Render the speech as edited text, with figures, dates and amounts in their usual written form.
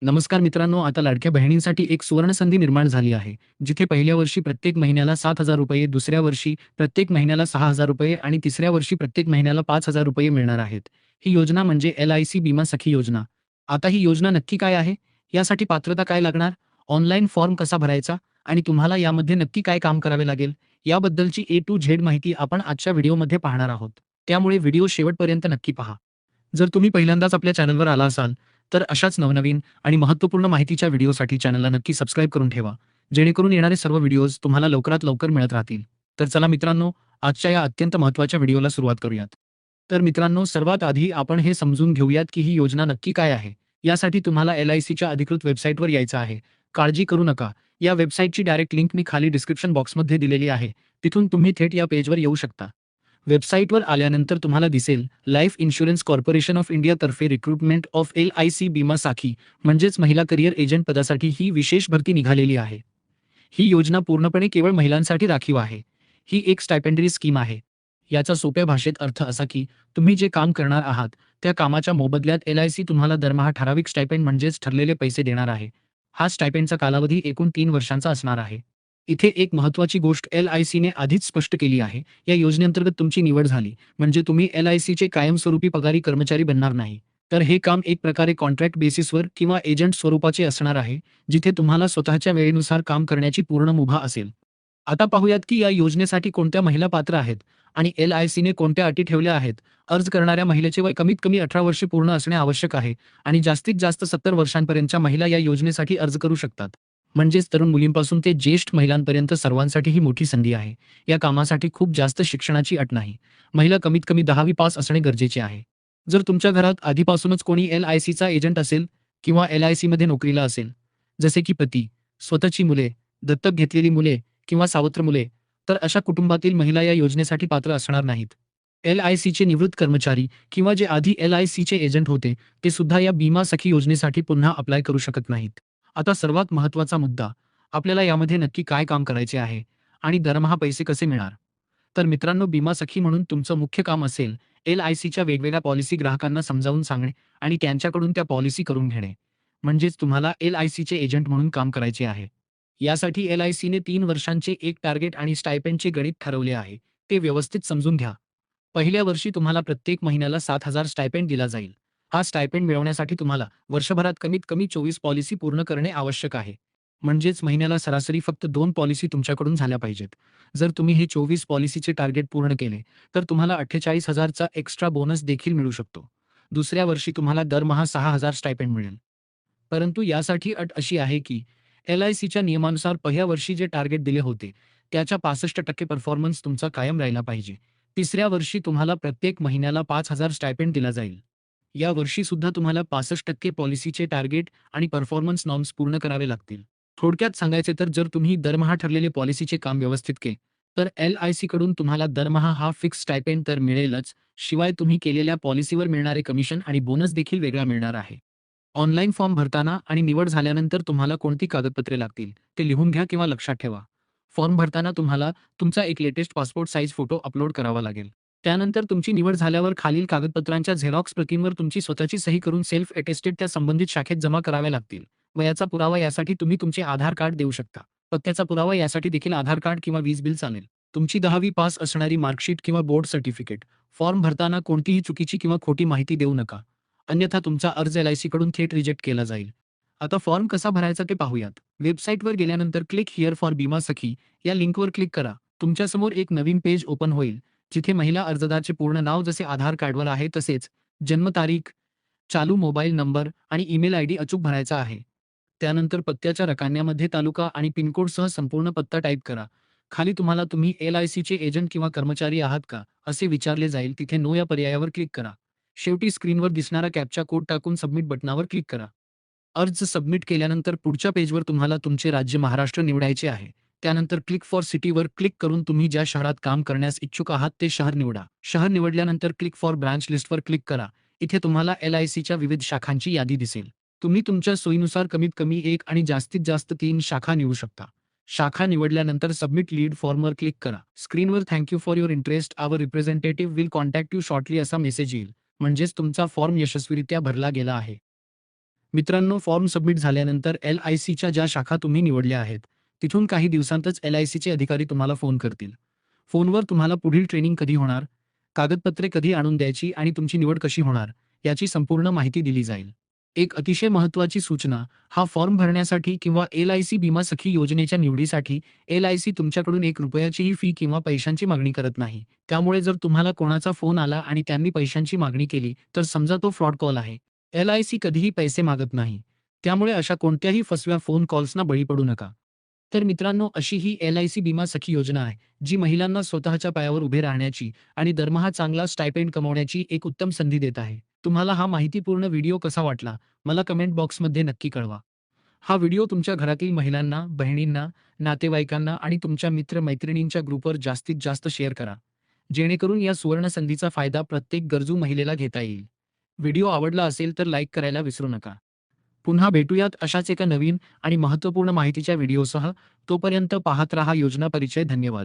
नमस्कार मित्रांनो, आता लाडक्या बहिणींसाठी एक सुवर्णसंधी निर्माण झाली आहे. जिथे पहिल्या वर्षी प्रत्येक महिन्याला ₹7,000, दुसऱ्या वर्षी प्रत्येक महिन्याला ₹6,000 आणि तिसऱ्या वर्षी प्रत्येक महिन्याला ₹5,000 मिळणार आहेत. ही योजना म्हणजे एल-आय-सी बीमा सखी योजना. आता ही योजना नक्की काय आहे? यासाठी पात्रता काय लागणार? ऑनलाईन फॉर्म कसा भरायचा? आणि तुम्हाला यामध्ये नक्की काय काम करावे लागेल? याबद्दलची ए टू झेड माहिती आपण आजच्या व्हिडिओमध्ये पाहणार आहोत. त्यामुळे व्हिडिओ शेवटपर्यंत नक्की पहा. जर तुम्ही पहिल्यांदाच आपल्या चॅनलवर आला असाल, तर अशाच नवनवीन आणि महत्त्वपूर्ण माहितीच्या व्हिडिओसाठी चॅनलला नक्की सबस्क्राईब करून ठेवा, जेणेकरून येणारे सर्व व्हिडिओज तुम्हाला लवकरात लवकर मिळत राहतील. तर चला मित्रांनो, आजच्या या अत्यंत महत्त्वाच्या व्हिडिओला सुरुवात करूयात. तर मित्रांनो, सर्वात आधी आपण हे समजून घेऊयात की ही योजना नक्की काय आहे. यासाठी तुम्हाला एल-आय-सीच्या अधिकृत वेबसाईटवर यायचं आहे. काळजी करू नका. या वेबसाईटची डायरेक्ट लिंक मी खाली डिस्क्रिप्शन बॉक्समध्ये दिलेली आहे. तिथून तुम्ही थेट या पेजवर येऊ शकता. वेबसाईटवर आल्यानंतर तुम्हाला दिसेल लाईफ इन्शुरन्स कॉर्पोरेशन ऑफ इंडियातर्फे recruitment of LIC Bima Sakhi म्हणजेच महिला करिअर एजंट पदासाठी ही विशेष भरती निघालेली आहे. ही योजना पूर्णपणे केवळ महिलांसाठी राखीव आहे. ही एक स्टायपेंडरी स्कीम आहे. याचा सोप्या भाषेत अर्थ असा की तुम्ही जे काम करणार आहात त्या कामाच्या मोबदल्यात एल-आय-सी तुम्हाला दरमहा ठराविक स्टायपेंड म्हणजेच ठरलेले पैसे देणार आहे. हा स्टायपेंडचा कालावधी एकूण 3 वर्षांचा असणार आहे. इथे एक महत्त्वाची गोष्ट एल-आय-सीने आधीच स्पष्ट केली आहे. या योजनेअंतर्गत तुमची निवड झाली म्हणजे तुम्ही एल-आय-सीचे कायमस्वरूपी पगारी कर्मचारी बनणार नाही. तर हे काम एक प्रकारे कॉन्ट्रॅक्ट बेसिसवर किंवा एजंट स्वरूपाचे असणार आहे, जिथे तुम्हाला स्वतःच्या वेळेनुसार काम करण्याची पूर्ण मुभा असेल. आता पाहूयात की या योजनेसाठी कोणत्या महिला पात्र आहेत आणि एल-आय-सीने कोणत्या अटी ठेवल्या आहेत. अर्ज करणाऱ्या महिलेचे वय कमीत कमी 18 वर्षे पूर्ण असणे आवश्यक आहे आणि जास्तीत जास्त 70 वर्षांपर्यंतच्या महिला या योजनेसाठी अर्ज करू शकतात. म्हणजेच तरुण मुलींपासून ते ज्येष्ठ महिलांपर्यंत सर्वांसाठी ही मोठी संधी आहे. या कामासाठी खूप जास्त शिक्षणाची अट नाही. महिला कमीत कमी 10वी पास असणे गरजेचे आहे. जर तुमच्या घरात आधीपासूनच कोणी एल-आय-सीचा एजंट असेल किंवा एल-आय-सीमध्ये नोकरीला असेल, जसे की पती, स्वतःची मुले, दत्तक घेतलेली मुले किंवा सावत्र मुले, तर अशा कुटुंबातील महिला या योजनेसाठी पात्र असणार नाहीत. एल-आय-सीचे निवृत्त कर्मचारी किंवा जे आधी एल-आय-सीचे एजंट होते, ते सुद्धा या बीमा सखी योजनेसाठी पुन्हा अप्लाय करू शकत नाहीत. आता सर्वात महत्त्वाचा मुद्दा, आपल्याला यामध्ये नक्की काय काम करायचे आहे आणि दरमहा पैसे कसे मिळणार? तर मित्रांनो, बीमा सखी म्हणून तुमचं मुख्य काम असेल एल-आय-सीच्या वेगवेगळ्या पॉलिसी ग्राहकांना समजावून सांगणे आणि त्यांच्याकडून त्या पॉलिसी करून घेणे. म्हणजेच तुम्हाला एल-आय-सीचे एजंट म्हणून काम करायचे आहे. यासाठी एल-आय-सीने 3 वर्षांचे एक टार्गेट आणि स्टायपेंडचे गणित ठरवले आहे. ते व्यवस्थित समजून घ्या. पहिल्या वर्षी तुम्हाला प्रत्येक महिन्याला 7,000 स्टायपेंड दिला जाईल. हा स्टायपेंड मिळवण्यासाठी तुम्हाला वर्षभरात कमीत कमी 24 पॉलिसी पूर्ण करणे आवश्यक आहे. म्हणजेच महिन्याला सरासरी फक्त 2 पॉलिसी तुमच्याकडून झाल्या पाहिजेत. जर तुम्ही हे 24 पॉलिसीचे टार्गेट पूर्ण केले, तर तुम्हाला 48,000 चा एक्स्ट्रा बोनस देखील मिळू शकतो. दुसऱ्या वर्षी तुम्हाला दरमहा 6,000 स्टायपेंड मिळेल. परंतु यासाठी अट अशी आहे की एल-आय-सीच्या नियमानुसार पहिल्या वर्षी जे टार्गेट दिले होते, त्याच्या 65% परफॉर्मन्स तुमचा कायम राहिला पाहिजे. तिसऱ्या वर्षी तुम्हाला प्रत्येक महिन्याला 5,000 स्टायपेंड दिला जाईल. या वर्षीसुद्धा तुम्हाला 65% पॉलिसीचे टार्गेट आणि परफॉर्मन्स नॉर्म्स पूर्ण करावे लागतील. थोडक्यात सांगायचे तर जर तुम्ही दरमहा ठरलेले पॉलिसीचे काम व्यवस्थित केले, तर एल-आय-सीकडून तुम्हाला दरमहा हा फिक्स स्टायपेंड तर मिळेलच, शिवाय तुम्ही केलेल्या पॉलिसीवर मिळणारे कमिशन आणि बोनस देखील वेगळा मिळणार आहे. ऑनलाईन फॉर्म भरताना आणि निवड झाल्यानंतर तुम्हाला कोणती कागदपत्रे लागतील ते लिहून घ्या किंवा लक्षात ठेवा. फॉर्म भरताना तुम्हाला तुमचा एक latest passport size photo upload करावा लागेल. त्यानंतर तुमची निवड झाल्यावर खालील कागदपत्रांच्या झेरॉक्स प्रतींवर तुमची स्वतःची सही करून सेल्फ अटेस्टेड त्या संबंधित शाखेत जमा कराव्या लागतील. वयाचा पुरावा यासाठी तुम्ही तुमचे आधार कार्ड देऊ शकता. पत्त्याचा पुरावा यासाठी देखील आधार कार्ड किंवा वीज बिल चालेल. तुमची 10वी पास असणारी मार्कशीट किंवा बोर्ड सर्टिफिकेट. फॉर्म भरताना कोणतीही चुकीची किंवा खोटी माहिती देऊ नका. अन्यथा तुमचा अर्ज एल-आय-सीकडून थेट रिजेक्ट केला जाईल. आता फॉर्म कसा भरायचा ते पाहूयात. वेबसाईटवर गेल्यानंतर क्लिक हिअर फॉर बीमा सखी या लिंकवर क्लिक करा. तुमच्यासमोर एक नवीन पेज ओपन होईल, जिथे महिला अर्जदाराचे पूर्ण नाव जसे आधार कार्डवर आहे तसेच जन्मतारीख, चालू मोबाईल नंबर आणि ईमेल आयडी अचूक भरायचा आहे. त्यानंतर पत्त्याच्या रकान्यामध्ये तालुका आणि पिनकोडसह संपूर्ण पत्ता टाईप करा. खाली तुम्हाला तुम्ही एल-आय-सीचे एजंट किंवा कर्मचारी आहात का, असे विचारले जाईल. तिथे नो या पर्यायावर क्लिक करा. शेवटी स्क्रीनवर दिसणारा कॅप्चा कोड टाकून सबमिट बटनावर क्लिक करा. अर्ज सबमिट केल्यानंतर पुढच्या पेजवर तुम्हाला तुमचे राज्य महाराष्ट्र निवडायचे आहे. त्यानंतर क्लिक फॉर सिटीवर क्लिक करून तुम्ही ज्या शहरात काम करण्यास इच्छुक आहात ते शहर निवडा. शहर निवडल्यानंतर क्लिक फॉर ब्रांच लिस्टवर क्लिक करा. इथे तुम्हाला एल-आय-सीच्या विविध शाखांची यादी दिसेल. तुम्ही तुमच्या सोयीनुसार कमीत कमी 1 आणि जास्तीत जास्त 3 शाखा निवडू शकता. शाखा निवडल्यानंतर सबमिट लीड फॉर्मवर क्लिक करा. स्क्रीनवर thank you for your interest, our representative will contact you shortly असा मेसेज येईल. म्हणजेच तुमचा फॉर्म यशस्वीरित्या भरला गेला आहे. मित्रांनो, फॉर्म सबमिट झाल्यानंतर LICच्या ज्या शाखा तुम्ही निवडल्या आहेत, तिथून काही दिवसांतच LICचे अधिकारी तुम्हाला फोन करतील. फोनवर तुम्हाला पुढील ट्रेनिंग कधी होणार, कागदपत्रे कधी आणून द्यायची आणि तुमची निवड कशी होणार, याची संपूर्ण माहिती दिली जाईल. एक अतिशय महत्त्वाची सूचना, हा फॉर्म भरण्यासाठी किंवा LIC बीमा सखी योजनेच्या निवडीसाठी LIC तुमच्याकडून ₹1 फी किंवा पैशांची मागणी करत नाही. त्यामुळे जर तुम्हाला कोणाचा फोन आला आणि त्यांनी पैशांची मागणी केली, तर समजा तो फ्रॉड कॉल आहे. LIC कधीही पैसे मागत नाही. त्यामुळे अशा कोणत्याही फसव्या फोन कॉल्सना बळी पडू नका. तर मित्रांनो, अशी ही LIC बीमा सखी योजना आहे, जी महिलांना स्वतःच्या पायावर उभे राहण्याची आणि दरमहा चांगला स्टायपेंड कमवण्याची एक उत्तम संधी देत आहे. तुम्हाला हा माहितीपूर्ण व्हिडिओ कसा वाटला, मला कमेंट बॉक्समध्ये नक्की कळवा. हा व्हिडिओ तुमच्या घरातील महिलांना, बहिणींना, नातेवाईकांना आणि तुमच्या मित्र-मैत्रिणींच्या ग्रुपवर जास्तीत जास्त शेअर करा, जेणेकरून या सुवर्ण संधीचा फायदा प्रत्येक गरजू महिलेला घेता येईल. व्हिडिओ आवडला असेल तर लाईक करायला विसरू नका. पुन्हा भेटूयात अशाच एका नवीन आणि महत्त्वपूर्ण माहितीच्या व्हिडिओसह. तोपर्यंत पाहत रहा योजना परिचय. धन्यवाद.